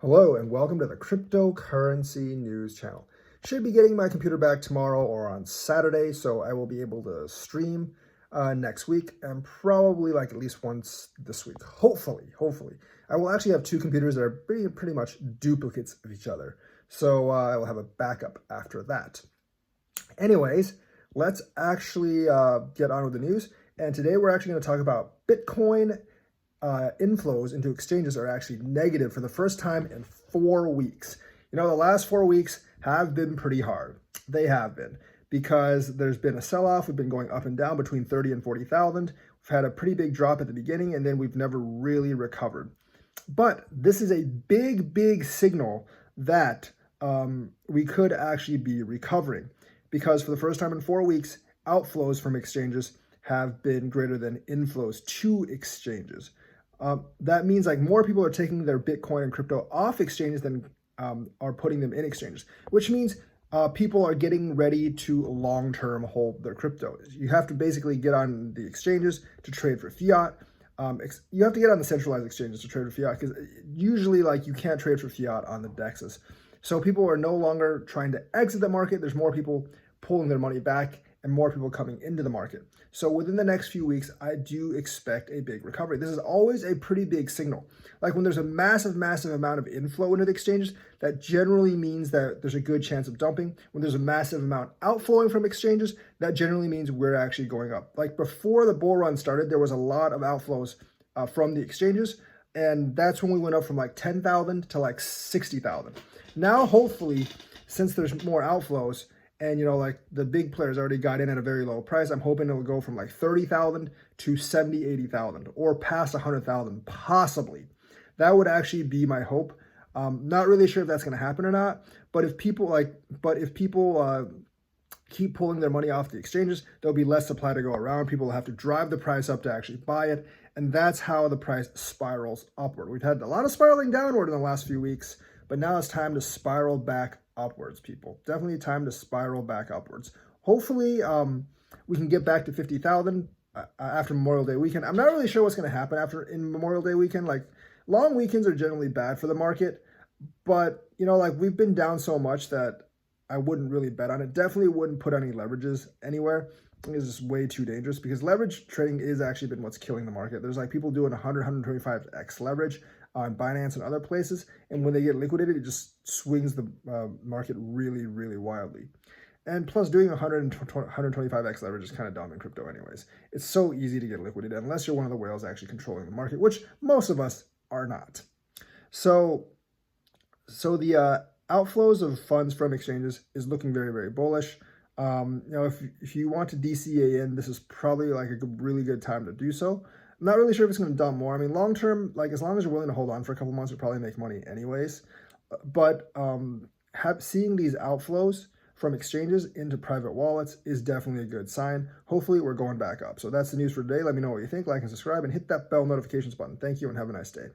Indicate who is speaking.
Speaker 1: Hello and welcome to the cryptocurrency news channel. Should be getting my computer back tomorrow or on Saturday, so I will be able to stream next week and probably like at least once this week. Hopefully. I will actually have two computers that are pretty much duplicates of each other, so I will have a backup after that. Anyways, let's actually get on with the news. And today we're actually going to talk about Bitcoin inflows into exchanges are actually negative for the first time in 4 weeks. You know, the last 4 weeks have been pretty hard. They have been because there's been a sell-off. We've been going up and down between 30 and 40,000. We've had a pretty big drop at the beginning, and then we've never really recovered. But this is a big signal that we could actually be recovering, because for the first time in 4 weeks, outflows from exchanges have been greater than inflows to exchanges. That means like more people are taking their Bitcoin and crypto off exchanges than are putting them in exchanges, which means people are getting ready to long-term hold their crypto. You have to basically get on the exchanges to trade for fiat. You have to get on the centralized exchanges to trade for fiat, because usually like you can't trade for fiat on the DEXs. So people are no longer trying to exit the market. There's more people pulling their money back and more people coming into the market. So within the next few weeks, I do expect a big recovery. This is always a pretty big signal. Like when there's a massive amount of inflow into the exchanges, that generally means that there's a good chance of dumping. When there's a massive amount outflowing from exchanges, that generally means we're actually going up. Like before the bull run started, there was a lot of outflows from the exchanges, and that's when we went up from like 10,000 to like 60,000. Now, hopefully, since there's more outflows, and, you know, like the big players already got in at a very low price, I'm hoping it'll go from like 30,000 to 70, 80,000 or past 100,000, possibly. That would actually be my hope. Not really sure if that's going to happen or not, but if people keep pulling their money off the exchanges, there'll be less supply to go around. People will have to drive the price up to actually buy it, and that's how the price spirals upward. We've had a lot of spiraling downward in the last few weeks, but now it's time to spiral back upwards, people. Definitely time to spiral back upwards. Hopefully, we can get back to 50,000 after Memorial Day weekend. I'm not really sure what's going to happen in Memorial Day weekend. Like, long weekends are generally bad for the market, but, you know, like we've been down so much that I wouldn't really bet on it. Definitely wouldn't put any leverages anywhere. I think it's just way too dangerous, because leverage trading is actually been what's killing the market. There's like people doing 100, 125x leverage on Binance and other places, and when they get liquidated, it just swings the market really wildly. And plus, doing 125x leverage is kind of dumb in crypto anyways. It's so easy to get liquidated unless you're one of the whales actually controlling the market, which most of us are not. So the outflows of funds from exchanges is looking very bullish. You know, if you want to DCA in, this is probably like a really good time to do so. I'm not really sure if it's going to dump more. I mean, long term, like as long as you're willing to hold on for a couple months, you'll probably make money anyways. But seeing these outflows from exchanges into private wallets is definitely a good sign. Hopefully, we're going back up. So that's the news for today. Let me know what you think. Like and subscribe, and hit that bell notifications button. Thank you, and have a nice day.